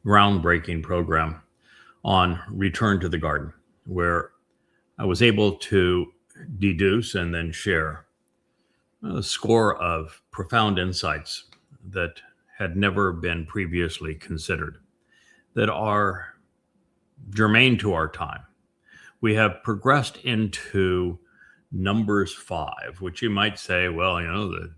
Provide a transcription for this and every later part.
groundbreaking program on Return to the Garden, where I was able to deduce and then share a score of profound insights that had never been previously considered, that are germane to our time. We have progressed into Numbers 5, which you might say, well, the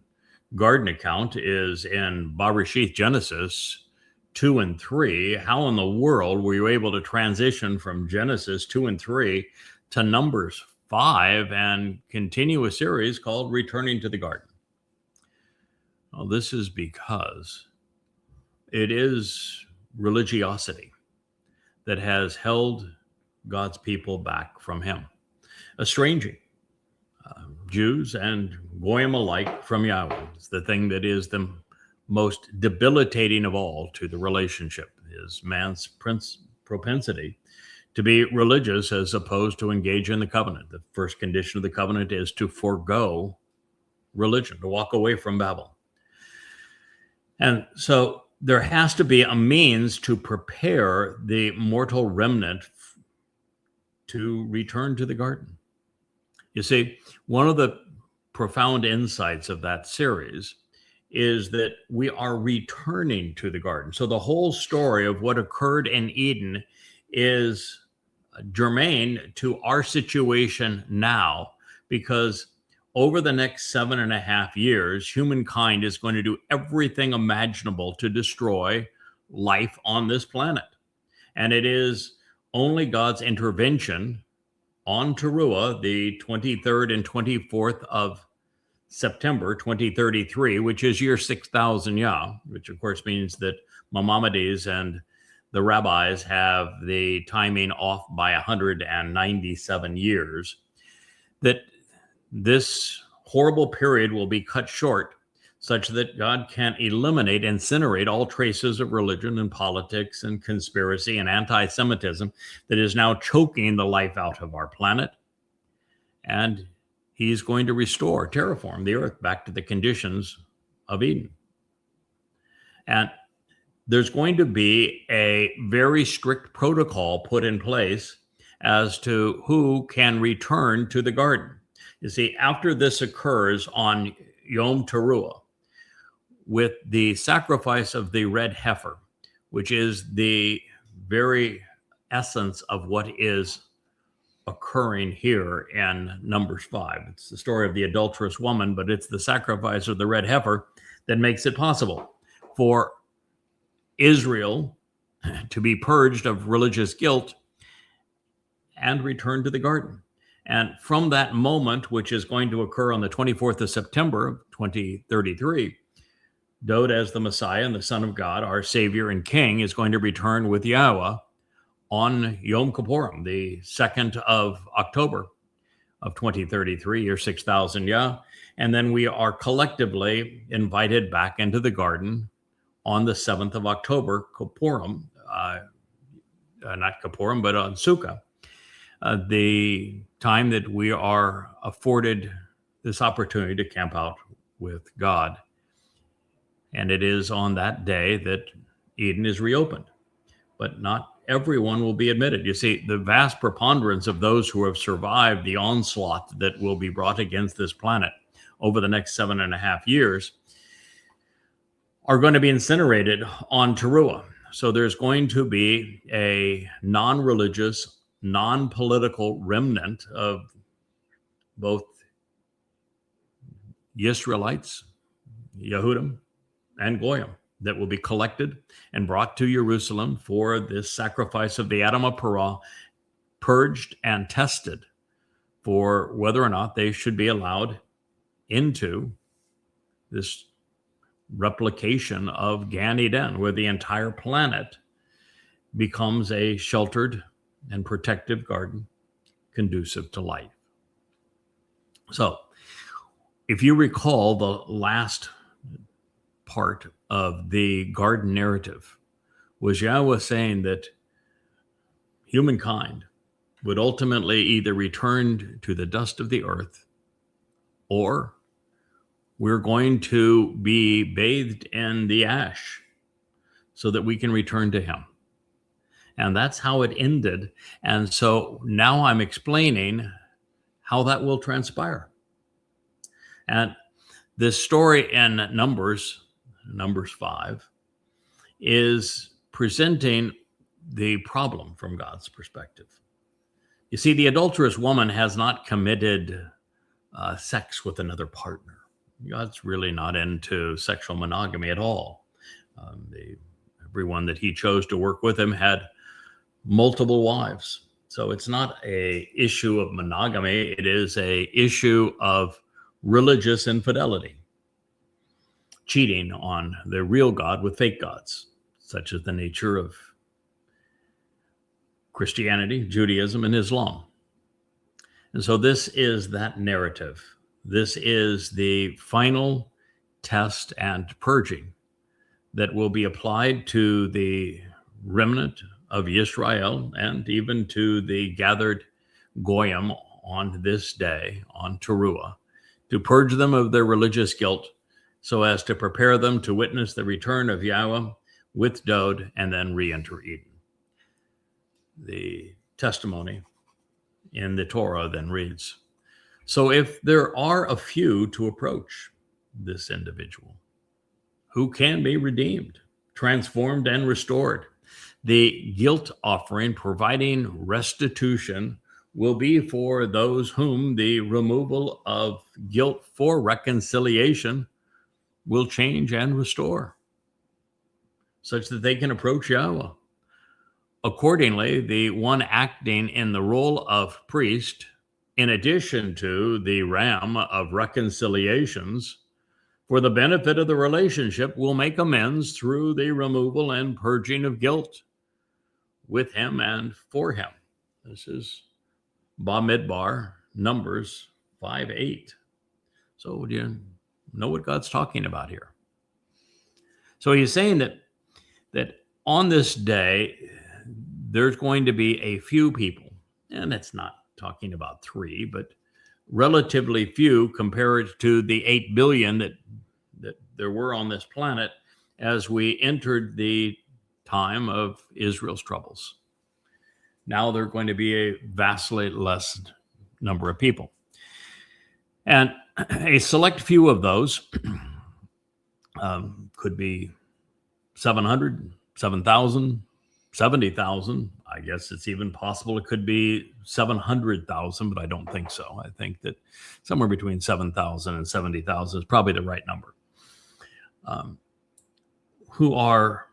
garden account is in Bereshith, Genesis 2 and 3. How in the world were you able to transition from Genesis 2 and 3 to Numbers 5 and continue a series called Returning to the Garden? Well, this is because it is religiosity that has held God's people back from him, estranging Jews and Goyim alike from Yahweh. It's the thing that is the most debilitating of all to the relationship, is man's propensity to be religious as opposed to engage in the covenant. The first condition of the covenant is to forego religion, to walk away from Babel. And so there has to be a means to prepare the mortal remnant to return to the garden. You see, one of the profound insights of that series is that we are returning to the garden. So the whole story of what occurred in Eden is germane to our situation now, because over the next 7.5 years, humankind is going to do everything imaginable to destroy life on this planet. And it is only God's intervention on Taruw'ah, the 23rd and 24th of September 2033, which is year 6000 Yah, which of course means that Maimonides and the rabbis have the timing off by 197 years, that this horrible period will be cut short such that God can eliminate, incinerate all traces of religion and politics and conspiracy and anti-Semitism that is now choking the life out of our planet. And he's going to restore, terraform the earth back to the conditions of Eden. And there's going to be a very strict protocol put in place as to who can return to the garden. You see, after this occurs on Yom Taruw'ah, with the sacrifice of the red heifer, which is the very essence of what is occurring here in Numbers 5. It's the story of the adulterous woman, but it's the sacrifice of the red heifer that makes it possible for Israel to be purged of religious guilt and return to the garden. And from that moment, which is going to occur on the 24th of September, 2033, Dowd as the Messiah and the Son of God, our Savior and King, is going to return with Yahowah on Yom Kipurym, the 2nd of October of 2033, year 6000 Yah. And then we are collectively invited back into the garden on the 7th of October, Kipurym, not Kipurym, but on Sukkah, the time that we are afforded this opportunity to camp out with God. And it is on that day that Eden is reopened. But not everyone will be admitted. You see, the vast preponderance of those who have survived the onslaught that will be brought against this planet over the next 7.5 years are going to be incinerated on Taruw'ah. So there's going to be a non-religious, non-political remnant of both Israelites, Yehudim, and Goyim that will be collected and brought to Jerusalem for this sacrifice of the Adamah Parah, purged and tested for whether or not they should be allowed into this replication of Gan Eden, where the entire planet becomes a sheltered and protective garden conducive to life. So, if you recall the last part of the garden narrative was Yahweh saying that humankind would ultimately either return to the dust of the earth, or we're going to be bathed in the ash so that we can return to him. And that's how it ended. And so now I'm explaining how that will transpire. And this story in Numbers 5, is presenting the problem from God's perspective. You see, the adulterous woman has not committed sex with another partner. God's really not into sexual monogamy at all. Everyone that he chose to work with him had multiple wives. So it's not an issue of monogamy. It is an issue of religious infidelity, cheating on the real God with fake gods, such as the nature of Christianity, Judaism, and Islam. And so this is that narrative. This is the final test and purging that will be applied to the remnant of Israel and even to the gathered Goyim on this day, on Taruw'ah, to purge them of their religious guilt so as to prepare them to witness the return of Yahweh with Dowd and then re-enter Eden. The testimony in the Torah then reads, so if there are a few to approach this individual who can be redeemed, transformed, and restored, the guilt offering providing restitution will be for those whom the removal of guilt for reconciliation will change and restore, such that they can approach Yahweh. Accordingly, the one acting in the role of priest, in addition to the ram of reconciliations, for the benefit of the relationship, will make amends through the removal and purging of guilt with him and for him. This is Bamidbar, Numbers 5:8. So do you know what God's talking about here? So he's saying that on this day, there's going to be a few people, and it's not talking about 3, but relatively few compared to the 8 billion that there were on this planet as we entered the time of Israel's troubles. Now they're going to be a vastly less number of people. And a select few of those could be 700, 7,000, 70,000. I guess it's even possible it could be 700,000, but I don't think so. I think that somewhere between 7,000 and 70,000 is probably the right number, who are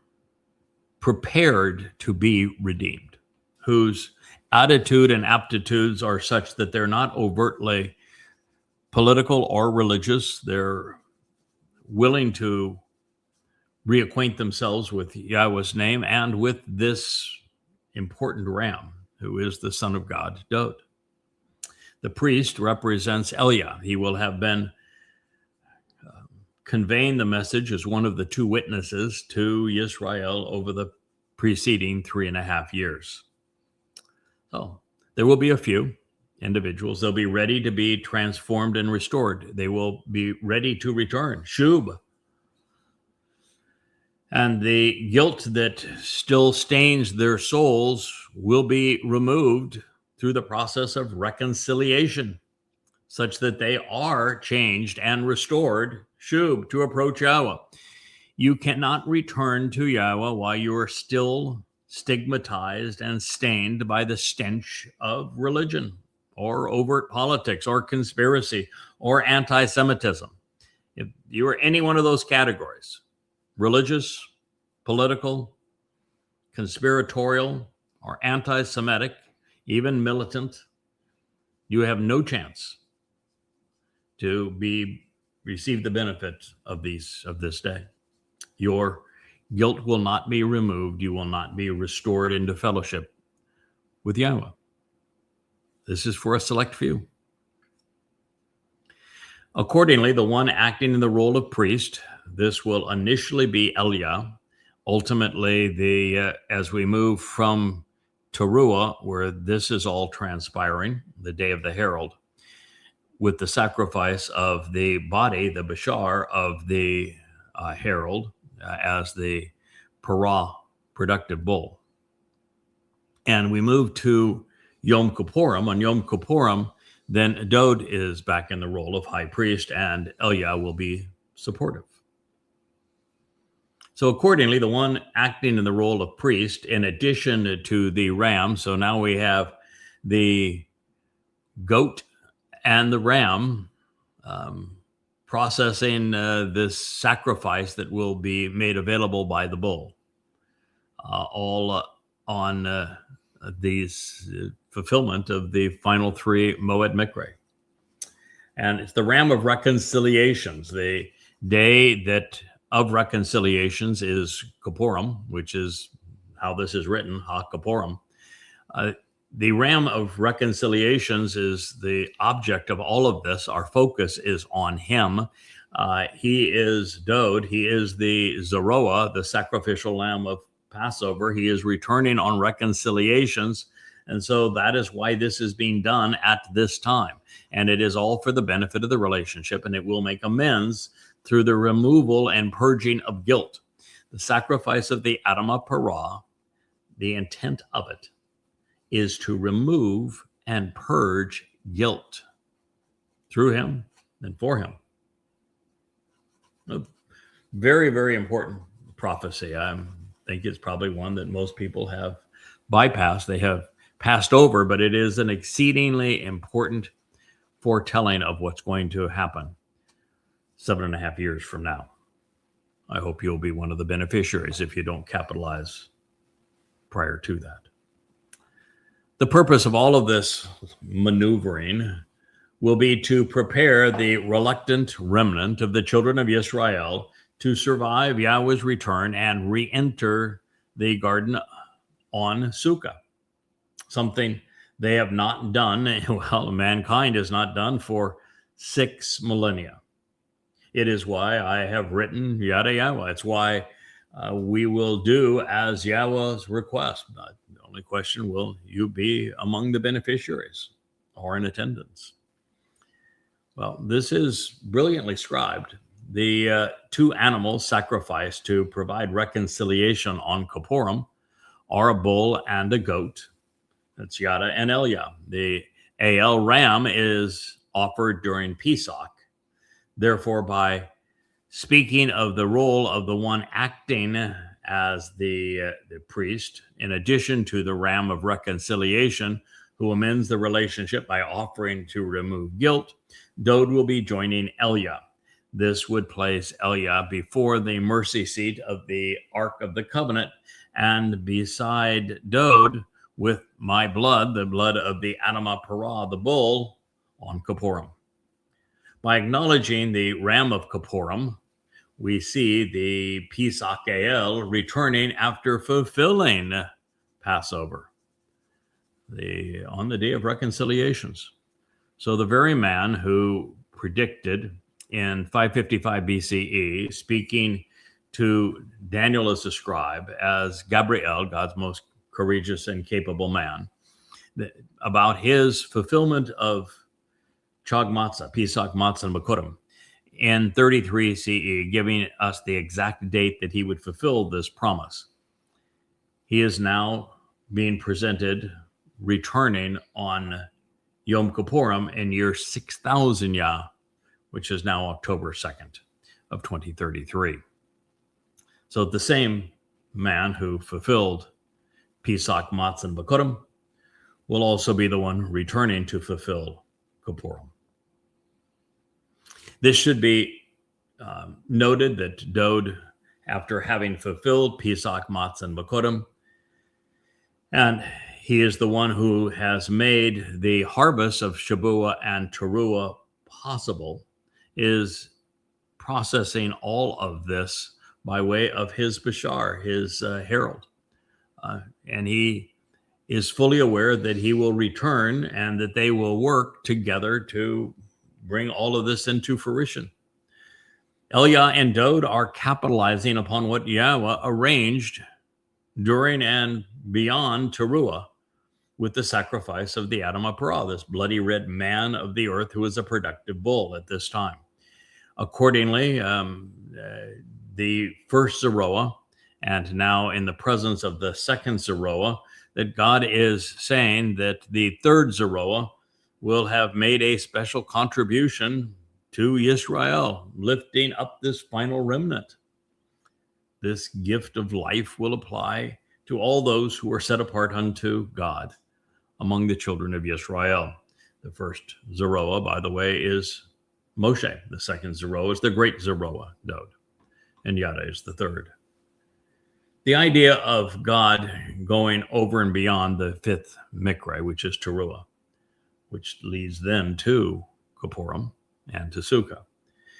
prepared to be redeemed, whose attitude and aptitudes are such that they're not overtly political or religious. They're willing to reacquaint themselves with Yahweh's name and with this important ram, who is the Son of God, Dowd. The priest represents Eliah. He will have been conveying the message as one of the 2 witnesses to Israel over the preceding 3.5 years. So there will be a few individuals. They'll be ready to be transformed and restored. They will be ready to return. Shub. And the guilt that still stains their souls will be removed through the process of reconciliation, such that they are changed and restored, Shub, to approach Yahweh. You cannot return to Yahweh while you are still stigmatized and stained by the stench of religion or overt politics or conspiracy or anti-Semitism. If you are any one of those categories, religious, political, conspiratorial, or anti-Semitic, even militant, you have no chance to receive the benefit of this day. Your guilt will not be removed. You will not be restored into fellowship with Yahweh. This is for a select few. Accordingly, the one acting in the role of priest, this will initially be Eliah. Ultimately, as we move from Taruw'ah, where this is all transpiring, the day of the herald, with the sacrifice of the body, the bashar of the herald, as the parah, productive bull. And we move to Yom Kippurim. On Yom Kippurim, then Dowd is back in the role of high priest, and Eliah will be supportive. So accordingly, the one acting in the role of priest, in addition to the ram, so now we have the goat and the ram processing this sacrifice that will be made available by the bull, all on these fulfillment of the final three MowedMiqra. And it's the ram of reconciliations. The day that of reconciliations is Kipurym, which is how this is written, Ha Kipurym. The ram of reconciliations is the object of all of this. Our focus is on him. He is Dowd. He is the Taruw'ah, the sacrificial lamb of Passover. He is returning on reconciliations. And so that is why this is being done at this time. And it is all for the benefit of the relationship, and it will make amends through the removal and purging of guilt. The sacrifice of the Adamah Parah, the intent of it is to remove and purge guilt through him and for him. A very, very important prophecy. I think it's probably one that most people have bypassed. They have passed over, but it is an exceedingly important foretelling of what's going to happen 7.5 years from now. I hope you'll be one of the beneficiaries if you don't capitalize prior to that. The purpose of all of this maneuvering will be to prepare the reluctant remnant of the children of Israel to survive Yahweh's return and re-enter the garden on Sukkah. Something they have not done, well, mankind has not done for 6 millennia. It is why I have written YadaYahowah. It's why we will do as Yahweh's request. The only question, will you be among the beneficiaries or in attendance? Well, this is brilliantly scribed. The 2 animals sacrificed to provide reconciliation on Kipurym are a bull and a goat. That's Yada and Eliah. The AL ram is offered during Pesach. Therefore, by speaking of the role of the one acting as the priest, in addition to the ram of reconciliation, who amends the relationship by offering to remove guilt, Dowd will be joining Eliah. This would place Eliah before the mercy seat of the Ark of the Covenant and beside Dowd with my blood, the blood of the Adamah Parah, the bull, on Kipurym. By acknowledging the ram of Kipurym, we see the Pesach El returning after fulfilling Passover on the day of reconciliations. So the very man who predicted in 555 BCE, speaking to Daniel as a scribe, as Gabriel, God's most courageous and capable man, about his fulfillment of Chag Matzah, Pesach Matzah and Bikurim, in 33 CE, giving us the exact date that he would fulfill this promise. He is now being presented, returning on Yom Kippurim in year 6000 Yah, which is now October 2nd of 2033. So the same man who fulfilled Pesach Matzah and Bikurim will also be the one returning to fulfill Kippurim. This should be noted that Dowd, after having fulfilled Pesach Matzah and Bikurim, and he is the one who has made the harvest of Shabuah and Taruw'ah possible, is processing all of this by way of his Bashar, his herald. And he is fully aware that he will return and that they will work together to bring all of this into fruition. Eliah and Dowd are capitalizing upon what Yahweh arranged during and beyond Taruw'ah with the sacrifice of the Adamah Parah, this bloody red man of the earth who is a productive bull at this time. Accordingly, the first Taruw'ah and now in the presence of the second Taruw'ah, that God is saying that the third Taruw'ah will have made a special contribution to Israel, lifting up this final remnant. This gift of life will apply to all those who are set apart unto God among the children of Israel. The first Taruw'ah, by the way, is Moshe. The second Taruw'ah is the great Taruw'ah, Dowd. And Yada is the third. The idea of God going over and beyond the fifth Miqra, which is Taruw'ah, which leads then to Kipurym and to Sukkah,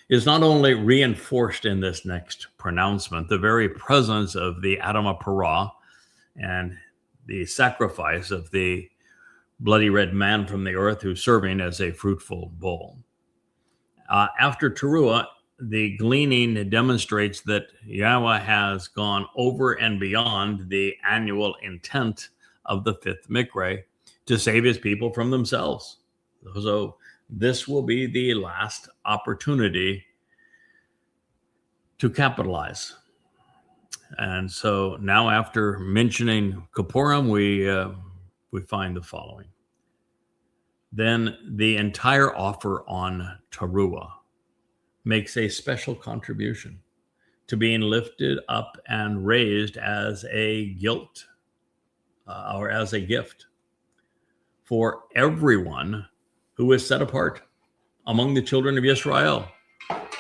is not only reinforced in this next pronouncement, the very presence of the Adamah Parah and the sacrifice of the bloody red man from the earth who's serving as a fruitful bowl. After Taruw'ah, the gleaning demonstrates that Yahweh has gone over and beyond the annual intent of the fifth Miqra to save his people from themselves. So this will be the last opportunity to capitalize. And so now, after mentioning Kipurym, we find the following. Then the entire offer on Taruw'ah makes a special contribution to being lifted up and raised as a guilt or as a gift for everyone who is set apart among the children of Israel,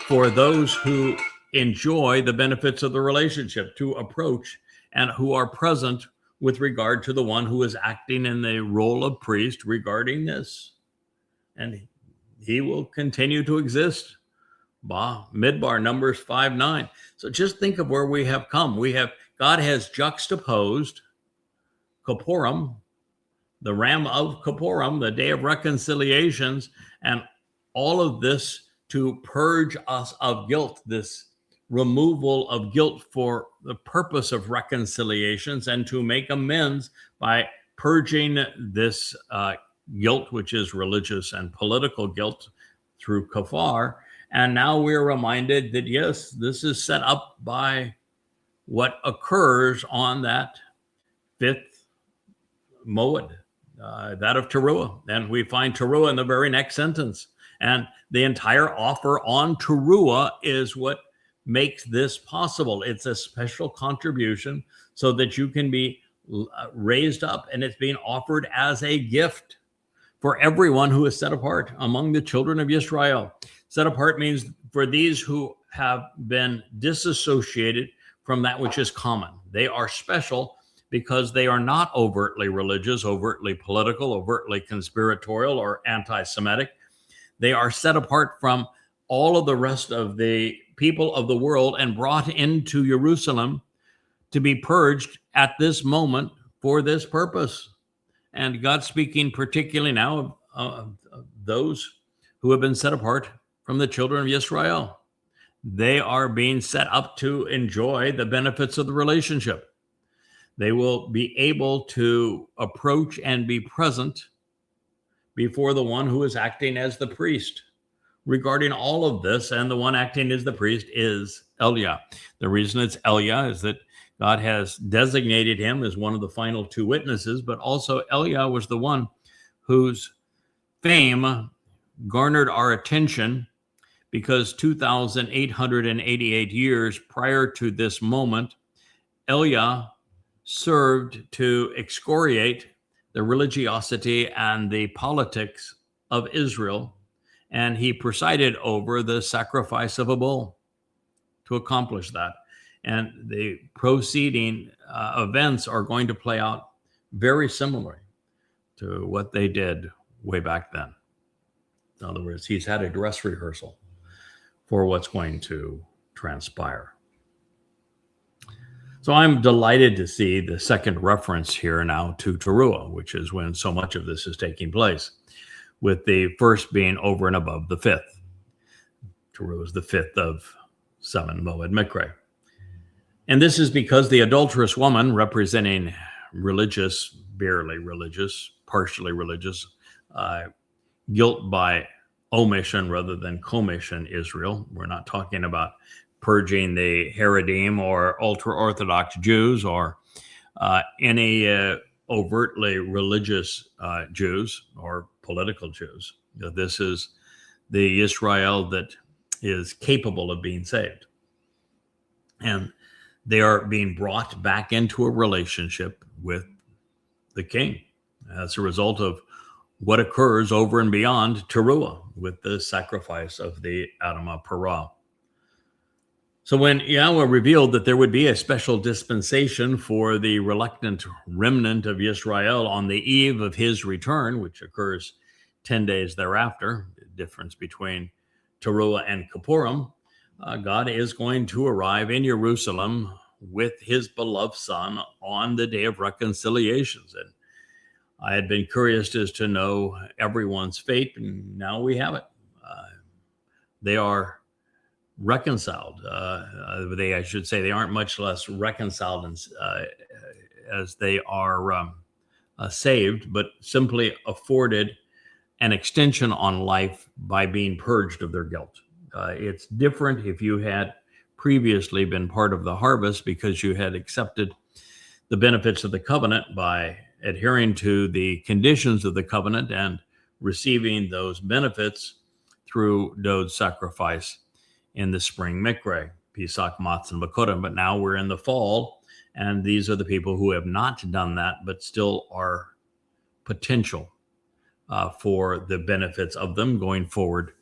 for those who enjoy the benefits of the relationship, to approach and who are present with regard to the one who is acting in the role of priest regarding this. And he will continue to exist. Bamidbar, Numbers 5:9. So just think of where we have come. God has juxtaposed Kipurym, the ram of Kipurym, the day of reconciliations, and all of this to purge us of guilt, this removal of guilt for the purpose of reconciliations, and to make amends by purging this guilt, which is religious and political guilt, through kafar. And now we're reminded that, yes, this is set up by what occurs on that fifth Mow'ed, that of Taruw'ah. And we find Taruw'ah in the very next sentence. And the entire offer on Taruw'ah is what makes this possible. It's a special contribution so that you can be raised up, and it's being offered as a gift for everyone who is set apart among the children of Israel. Set apart means for these who have been disassociated from that which is common. They are special because they are not overtly religious, overtly political, overtly conspiratorial, or anti-Semitic. They are set apart from all of the rest of the people of the world and brought into Jerusalem to be purged at this moment for this purpose. And God's speaking particularly now of those who have been set apart from the children of Israel. They are being set up to enjoy the benefits of the relationship. They will be able to approach and be present before the one who is acting as the priest regarding all of this. And the one acting as the priest is Eliah. The reason it's Eliah is that God has designated him as one of the final two witnesses, but also Eliah was the one whose fame garnered our attention, because 2,888 years prior to this moment, Eliah served to excoriate the religiosity and the politics of Israel, and he presided over the sacrifice of a bull to accomplish that. And the proceeding events are going to play out very similarly to what they did way back then. In other words, he's had a dress rehearsal for what's going to transpire. So I'm delighted to see the second reference here now to Taruw'ah, which is when so much of this is taking place, with the first being over and above the fifth. Taruw'ah is the fifth of 7 MowedMiqra. And this is because the adulterous woman, representing religious, barely religious, partially religious, guilt by omission rather than commission Israel. We're not talking about purging the Haredim or ultra-Orthodox Jews or any overtly religious Jews or political Jews. This is the Israel that is capable of being saved. And they are being brought back into a relationship with the king as a result of what occurs over and beyond Taruw'ah with the sacrifice of the Adamah Parah. So when Yahweh revealed that there would be a special dispensation for the reluctant remnant of Israel on the eve of his return, which occurs 10 days thereafter, the difference between Taruw'ah and Kipurym, God is going to arrive in Jerusalem with his beloved son on the day of reconciliations. And I had been curious as to know everyone's fate, and now we have it. They are reconciled. I should say, they aren't much less reconciled as they are saved, but simply afforded an extension on life by being purged of their guilt. It's different if you had previously been part of the harvest because you had accepted the benefits of the covenant by adhering to the conditions of the covenant and receiving those benefits through Dowd's sacrifice in the spring Miqra, Pesach, Matzah, and Bikurim. But now we're in the fall, and these are the people who have not done that, but still are potential for the benefits of them going forward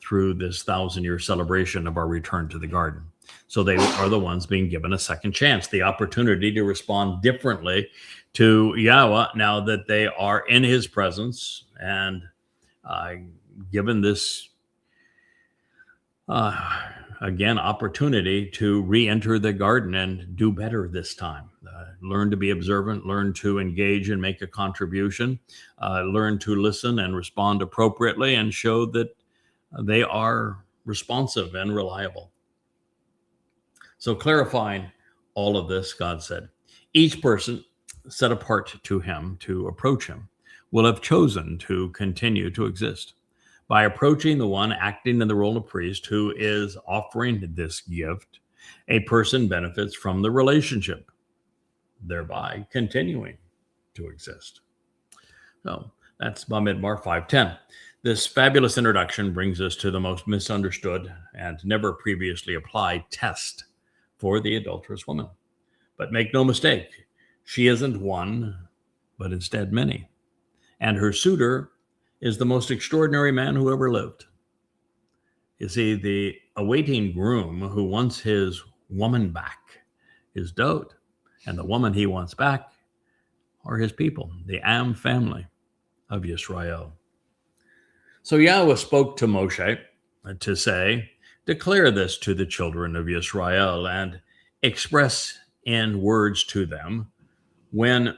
through this 1,000-year celebration of our return to the garden. So they are the ones being given a second chance, the opportunity to respond differently to Yahweh now that they are in his presence and given this, again, opportunity to re-enter the garden and do better this time. Learn to be observant, learn to engage and make a contribution, learn to listen and respond appropriately, and show that they are responsive and reliable. So clarifying all of this, God said, each person set apart to him to approach him will have chosen to continue to exist. By approaching the one acting in the role of priest who is offering this gift, a person benefits from the relationship, thereby continuing to exist. So that's Bamidbar 5:10. This fabulous introduction brings us to the most misunderstood and never previously applied test for the adulterous woman. But make no mistake, she isn't one, but instead many. And her suitor is the most extraordinary man who ever lived. You see, the awaiting groom who wants his woman back is Dowd, and the woman he wants back are his people, the Am family of Yisrael. So Yahweh spoke to Moshe to say, declare this to the children of Israel and express in words to them, when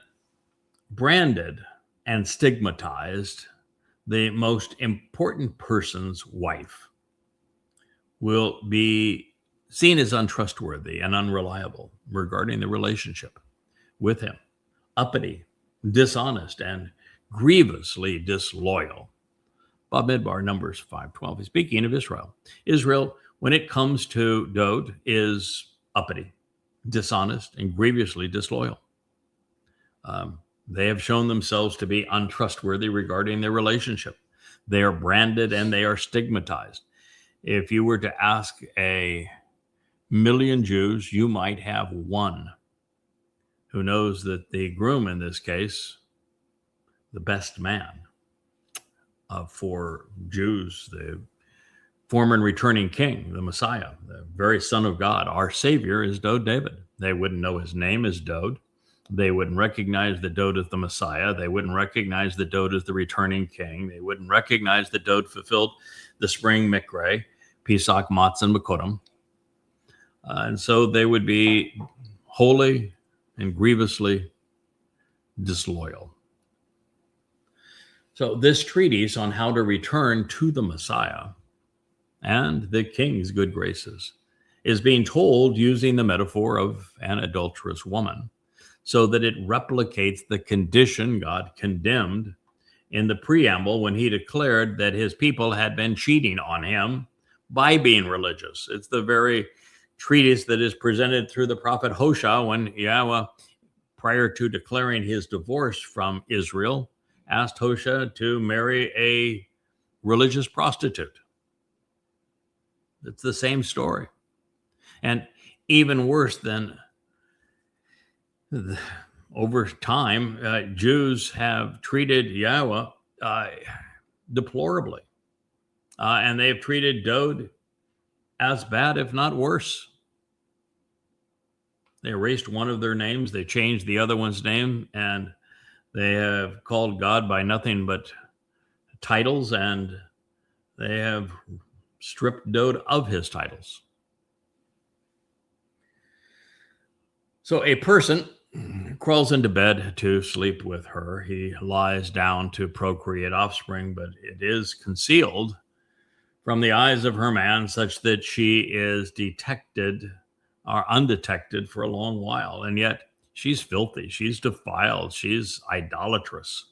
branded and stigmatized, the most important person's wife will be seen as untrustworthy and unreliable regarding the relationship with him, uppity, dishonest, and grievously disloyal. Bamidbar, Numbers 5:12. He's speaking of Israel. Israel, when it comes to Dowd, is uppity, dishonest, and grievously disloyal. They have shown themselves to be untrustworthy regarding their relationship. They are branded and they are stigmatized. If you were to ask 1,000,000 Jews, you might have one who knows that the groom in this case, the best man for Jews, the former and returning king, the Messiah, the very Son of God, our Savior, is Dowd David. They wouldn't know his name is Dowd. They wouldn't recognize that Dowd is the Messiah. They wouldn't recognize that Dowd is the returning king. They wouldn't recognize that Dowd fulfilled the spring Miqra, Pesach, Matzah, and Bikurim. And so they would be wholly and grievously disloyal. So this treatise on how to return to the Messiah and the king's good graces is being told using the metaphor of an adulterous woman, so that it replicates the condition God condemned in the preamble when he declared that his people had been cheating on him by being religious. It's the very treatise that is presented through the prophet Hosea when Yahweh, prior to declaring his divorce from Israel, asked Hosea to marry a religious prostitute. It's the same story. And even worse than over time, Jews have treated Yahweh deplorably. And they've treated Dowd as bad, if not worse. They erased one of their names, they changed the other one's name, and they have called God by nothing but titles, and they have stripped Dowd of his titles. So a person crawls into bed to sleep with her. He lies down to procreate offspring, but it is concealed from the eyes of her man such that she is detected or undetected for a long while. And yet she's filthy, she's defiled, she's idolatrous.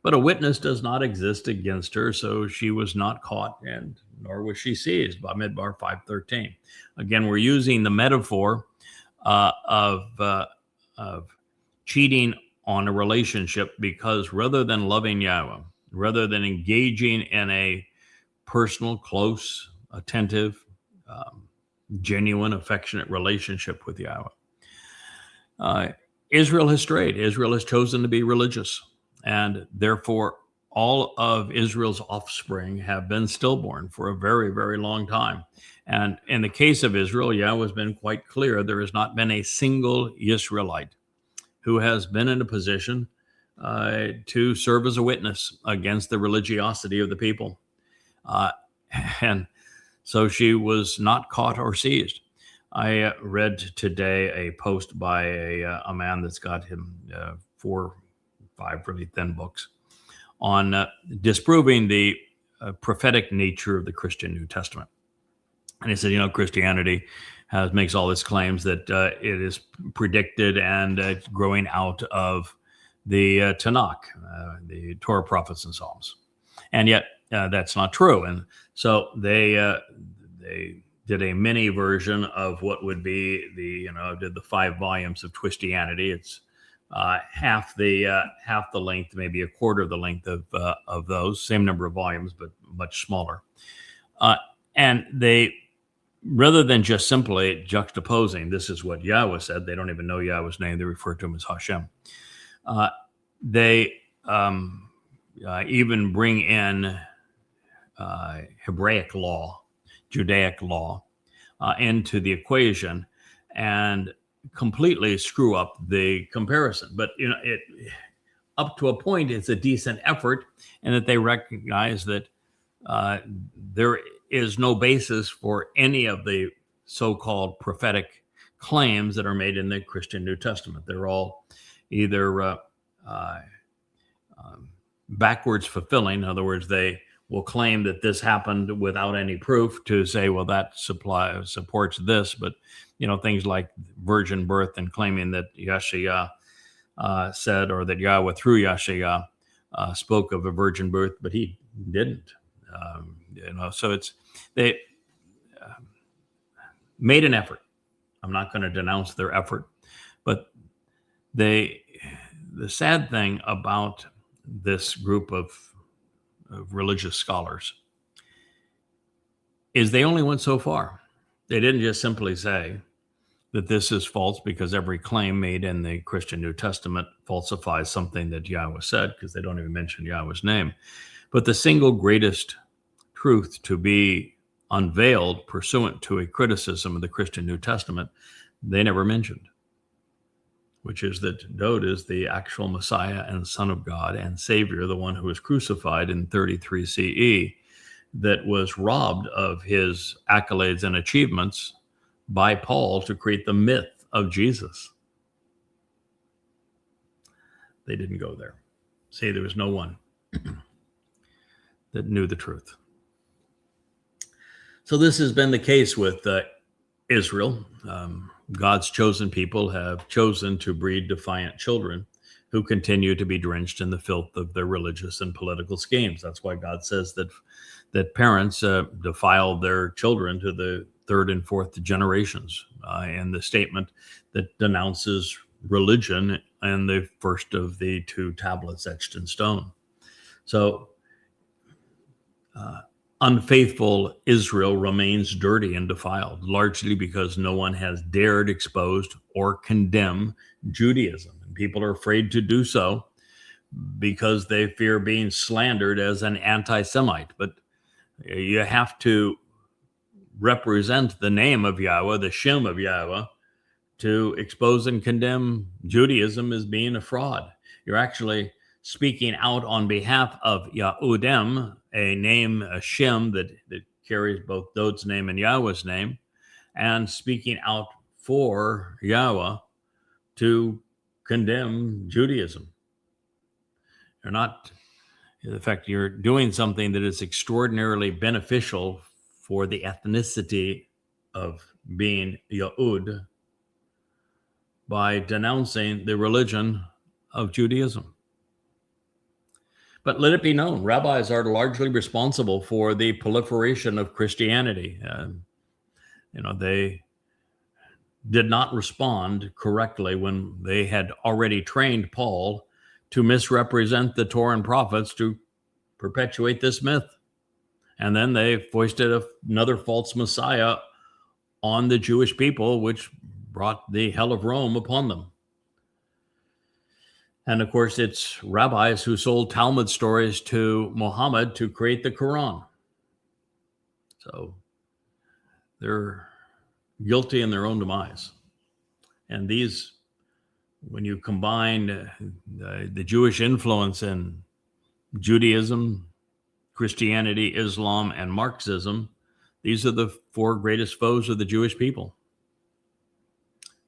But a witness does not exist against her, so she was not caught, and nor was she seized. Bamidbar 5:13. Again, we're using the metaphor of cheating on a relationship, because rather than loving Yahweh, rather than engaging in a personal, close, attentive, genuine, affectionate relationship with Yahweh, Israel has strayed. Israel has chosen to be religious, and therefore all of Israel's offspring have been stillborn for a very, very long time. And in the case of Israel, Yahweh has been quite clear. There has not been a single Israelite who has been in a position to serve as a witness against the religiosity of the people. And so she was not caught or seized. I read today a post by a man that's got him 4 or 5 really thin books on disproving the prophetic nature of the Christian New Testament. And he said, Christianity makes all its claims that it is predicted and growing out of the Tanakh, the Torah, prophets, and Psalms. And yet that's not true. And so they did a mini version of what would be did the 5 volumes of Twistianity. It's half the length, maybe a quarter of the length of those, same number of volumes, but much smaller. And they, rather than just simply juxtaposing, this is what Yahweh said, they don't even know Yahweh's name, they refer to him as Hashem. They even bring in Hebraic law, Judaic law, into the equation and completely screw up the comparison. But it up to a point, it's a decent effort, and that they recognize that there is no basis for any of the so-called prophetic claims that are made in the Christian New Testament. They're all either backwards fulfilling. In other words, they will claim that this happened without any proof to say, well, that supports this. But, things like virgin birth and claiming that Yahshua said, or that Yahweh through Yahshua spoke of a virgin birth, but he didn't. So they made an effort. I'm not going to denounce their effort, but the sad thing about this group of religious scholars is they only went so far. They didn't just simply say that this is false because every claim made in the Christian New Testament falsifies something that Yahweh said, because they don't even mention Yahweh's name. But the single greatest truth to be unveiled pursuant to a criticism of the Christian New Testament, they never mentioned, which is that Dowd is the actual Messiah and Son of God and Savior, the one who was crucified in 33 CE, that was robbed of his accolades and achievements by Paul to create the myth of Jesus. They didn't go there. See, there was no one that knew the truth. So this has been the case with Israel. God's chosen people have chosen to breed defiant children who continue to be drenched in the filth of their religious and political schemes. That's why God says that parents defile their children to the third and fourth generations in the statement that denounces religion and the first of the two tablets etched in stone. So unfaithful Israel remains dirty and defiled, largely because no one has dared expose or condemn Judaism. And people are afraid to do so because they fear being slandered as an anti-Semite. But you have to represent the name of Yahweh, the Shem of Yahweh, to expose and condemn Judaism as being a fraud. You're actually speaking out on behalf of Yahudim, a name, a Shem that carries both Dowd's name and Yahweh's name, and speaking out for Yahweh to condemn Judaism. You're not, in fact, you're doing something that is extraordinarily beneficial for the ethnicity of being Yahud by denouncing the religion of Judaism. But let it be known, rabbis are largely responsible for the proliferation of Christianity. They did not respond correctly when they had already trained Paul to misrepresent the Torah and prophets to perpetuate this myth. And then they foisted another false Messiah on the Jewish people, which brought the hell of Rome upon them. And of course, it's rabbis who sold Talmud stories to Muhammad to create the Quran. So they're guilty in their own demise. And these, when you combine the Jewish influence in Judaism, Christianity, Islam, and Marxism, these are the four greatest foes of the Jewish people.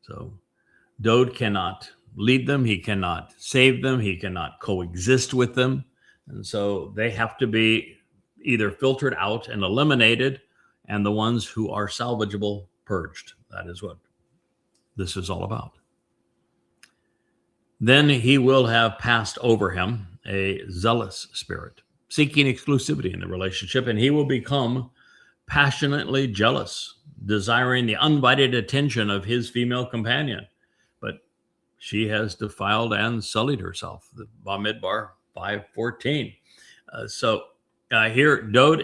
So Dowd cannot lead them, he cannot save them, he cannot coexist with them. And so they have to be either filtered out and eliminated, and the ones who are salvageable purged. That is what this is all about. Then he will have passed over him a zealous spirit, seeking exclusivity in the relationship, and he will become passionately jealous, desiring the undivided attention of his female companion. But she has defiled and sullied herself. The Bamidbar 5:14. Here, Dowd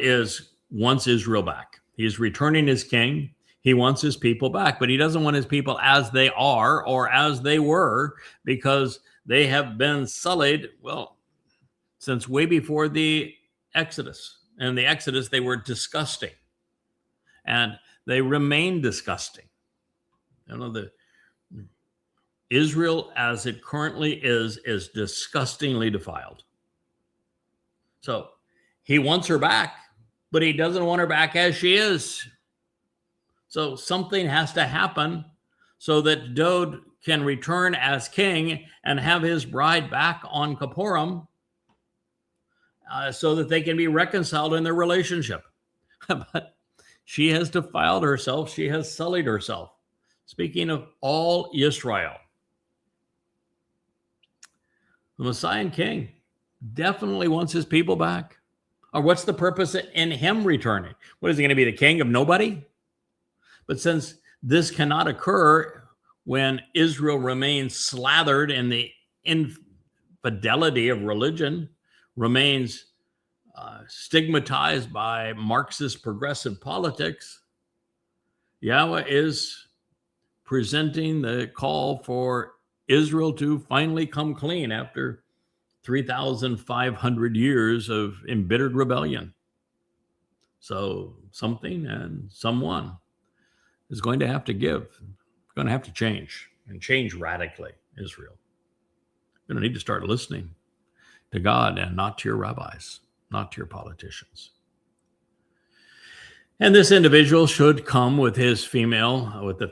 wants Israel back. He's returning as king. He wants his people back, but he doesn't want his people as they are or as they were, because they have been sullied, well, since way before the Exodus. And the Exodus, they were disgusting. And they remain disgusting. Israel, as it currently is disgustingly defiled. So he wants her back, but he doesn't want her back as she is. So something has to happen so that Dowd can return as king and have his bride back on Kipurym, so that they can be reconciled in their relationship. But she has defiled herself. She has sullied herself. Speaking of all Israel, the Messiah king definitely wants his people back. Or what's the purpose in him returning? What, is he going to be the king of nobody? But since this cannot occur when Israel remains slathered in the infidelity of religion, remains stigmatized by Marxist progressive politics, Yahweh is presenting the call for Israel to finally come clean after 3,500 years of embittered rebellion. So something and someone is going to have to give, going to have to change, and change radically, Israel. You're going to need to start listening to God and not to your rabbis, not to your politicians. And this individual should come with the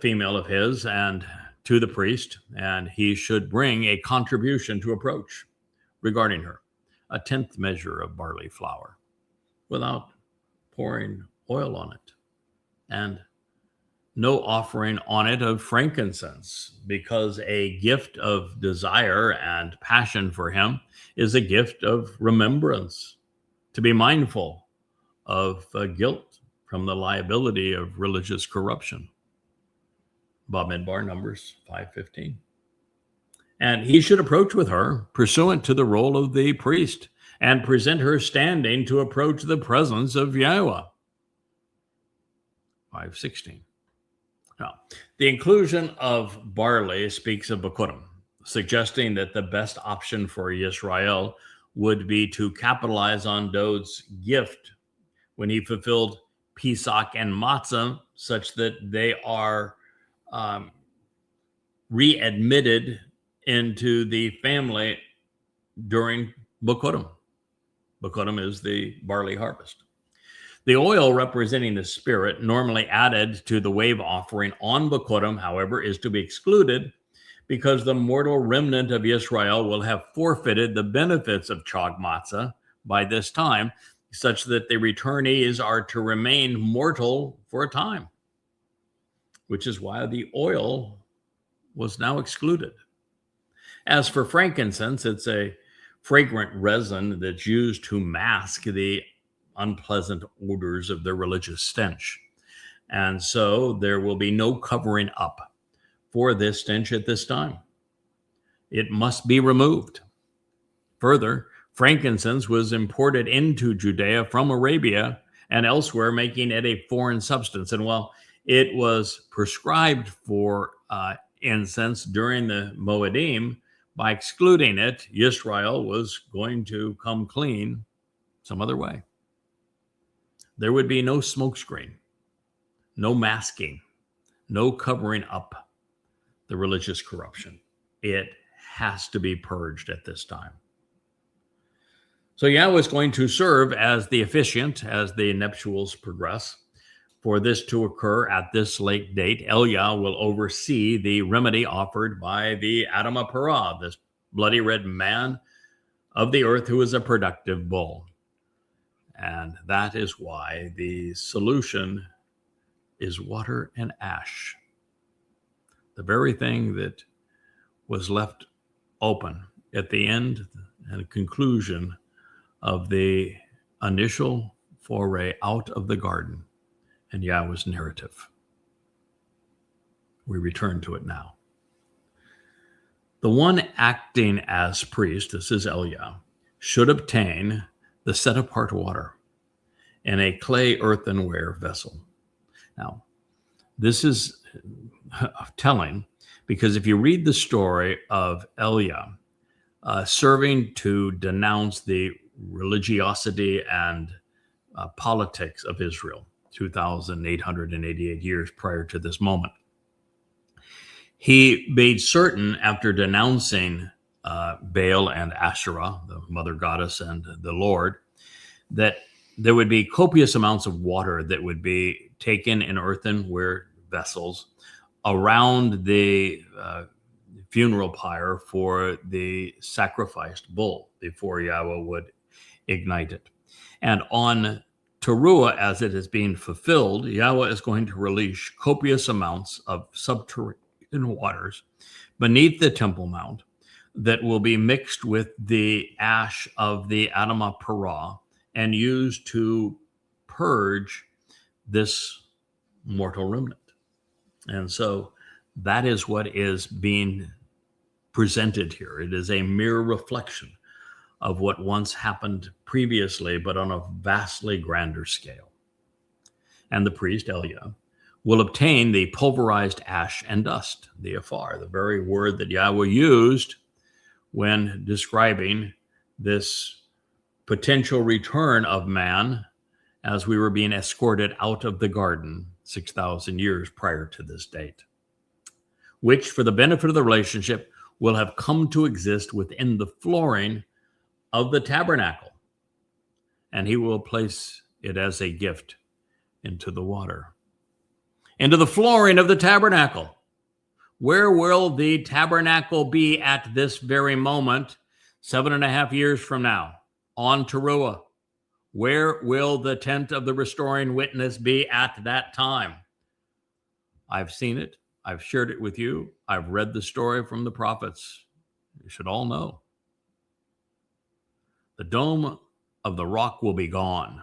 female of his, and to the priest, and he should bring a contribution to approach regarding her, a 10th measure of barley flour, without pouring oil on it, and no offering on it of frankincense, because a gift of desire and passion for him is a gift of remembrance, to be mindful of guilt from the liability of religious corruption. Bamidbar, Numbers 5:15. And he should approach with her pursuant to the role of the priest and present her standing to approach the presence of Yahowah. 5:16. Now, the inclusion of barley speaks of Kipurym, suggesting that the best option for Yisrael would be to capitalize on Dowd's gift when he fulfilled Pesach and Matzah, such that they are readmitted into the family during Kipurym. Kipurym is the barley harvest. The oil representing the spirit, normally added to the wave offering on Kipurym, however, is to be excluded because the mortal remnant of Israel will have forfeited the benefits of Chag Matzah by this time, such that the returnees are to remain mortal for a time, which is why the oil was now excluded. As for frankincense, it's a fragrant resin that's used to mask the unpleasant odors of the religious stench. And so there will be no covering up for this stench at this time. It must be removed. Further, frankincense was imported into Judea from Arabia and elsewhere, making it a foreign substance. And while it was prescribed for incense during the Mow'ed, by excluding it, Yisrael was going to come clean some other way. There would be no smokescreen, no masking, no covering up the religious corruption. It has to be purged at this time. So Yahweh is going to serve as the officiant as the nuptials progress. For this to occur at this late date, Eliah will oversee the remedy offered by the Adamah Parah, this bloody red man of the earth who is a productive bull. And that is why the solution is water and ash. The very thing that was left open at the end and conclusion of the initial foray out of the garden and Yahweh's narrative. We return to it now. The one acting as priest, this is Eliah, should obtain the set-apart water in a clay earthenware vessel. Now, this is telling because if you read the story of Eliah serving to denounce the religiosity and politics of Israel, 2,888 years prior to this moment, he made certain, after denouncing Baal and Asherah, the mother goddess and the Lord, that there would be copious amounts of water that would be taken in earthenware vessels around the funeral pyre for the sacrificed bull before Yahweh would ignite it. And on Taruwah, as it is being fulfilled, Yahweh is going to release copious amounts of subterranean waters beneath the Temple Mount that will be mixed with the ash of the Adamah Parah and used to purge this mortal remnant. And so that is what is being presented here. It is a mere reflection of what once happened previously, but on a vastly grander scale. And the priest, Eliah, will obtain the pulverized ash and dust, the afar, the very word that Yahweh used when describing this potential return of man as we were being escorted out of the garden 6,000 years prior to this date, which, for the benefit of the relationship, will have come to exist within the flooring of the tabernacle, and he will place it as a gift into the water, into the flooring of the tabernacle. Where will the tabernacle be at this very moment, 7.5 years from now? On Taruwah. Where will the tent of the restoring witness be at that time? I've seen it. I've shared it with you. I've read the story from the prophets. You should all know. The dome of the rock will be gone.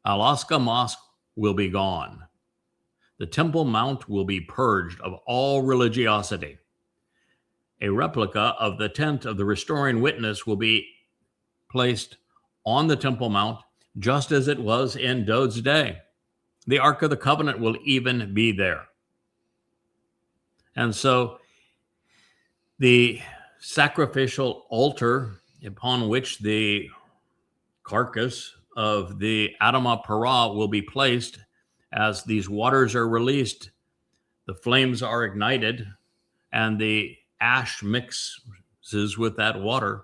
Alaska Mosque will be gone. The Temple Mount will be purged of all religiosity. A replica of the tent of the restoring witness will be placed on the Temple Mount, just as it was in Dowd's day. The Ark of the Covenant will even be there. And so the sacrificial altar upon which the carcass of the Adamah Parah will be placed, as these waters are released, the flames are ignited, and the ash mixes with that water,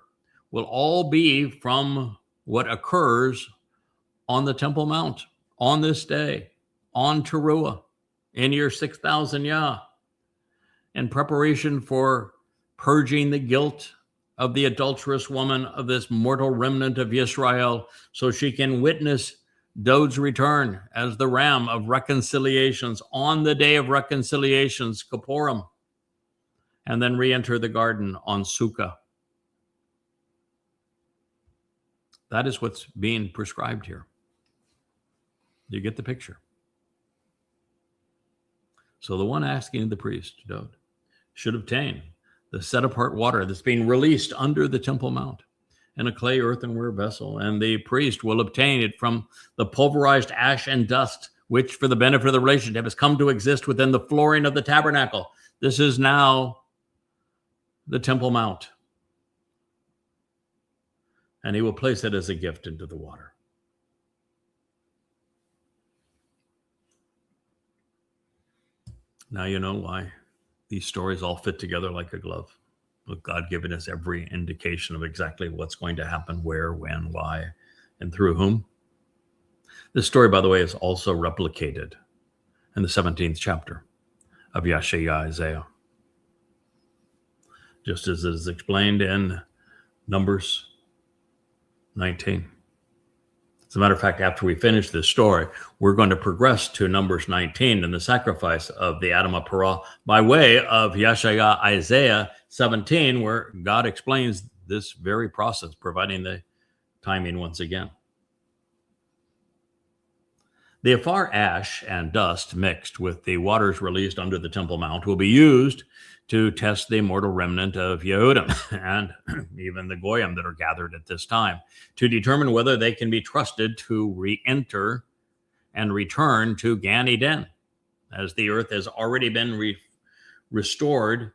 will all be from what occurs on the Temple Mount on this day, on Taruw'ah, in year 6000 Yah, in preparation for purging the guilt of the adulterous woman of this mortal remnant of Israel, so she can witness Dowd's return as the ram of reconciliations on the day of reconciliations, Kipurym, and then re-enter the garden on Sukkah. That is what's being prescribed here. You get the picture. So the one asking the priest, Dowd, should obtain the set-apart water that's being released under the Temple Mount in a clay earthenware vessel, and the priest will obtain it from the pulverized ash and dust, which, for the benefit of the relationship, has come to exist within the flooring of the tabernacle. This is now the Temple Mount. And he will place it as a gift into the water. Now you know why these stories all fit together like a glove, with God giving us every indication of exactly what's going to happen, where, when, why, and through whom. This story, by the way, is also replicated in the 17th chapter of Isaiah, just as it is explained in Numbers 19. As a matter of fact, after we finish this story, we're going to progress to Numbers 19 and the sacrifice of the Adamah Parah by way of Isaiah 17, where God explains this very process, providing the timing once again. The afar ash and dust mixed with the waters released under the Temple Mount will be used to test the mortal remnant of Yehudim and even the Goyim that are gathered at this time, to determine whether they can be trusted to re-enter and return to Gan Eden, as the earth has already been restored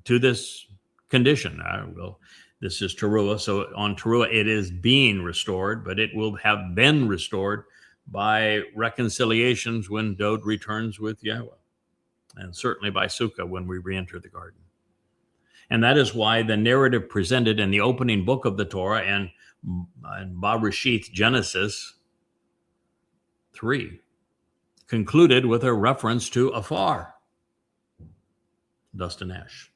to this condition. This is Taruw'ah, so on Taruw'ah it is being restored, but it will have been restored by reconciliations when Dowd returns with Yahweh, and certainly by Sukkah when we re-enter the garden. And that is why the narrative presented in the opening book of the Torah and Bereshith, Genesis 3, concluded with a reference to afar, dust and ash.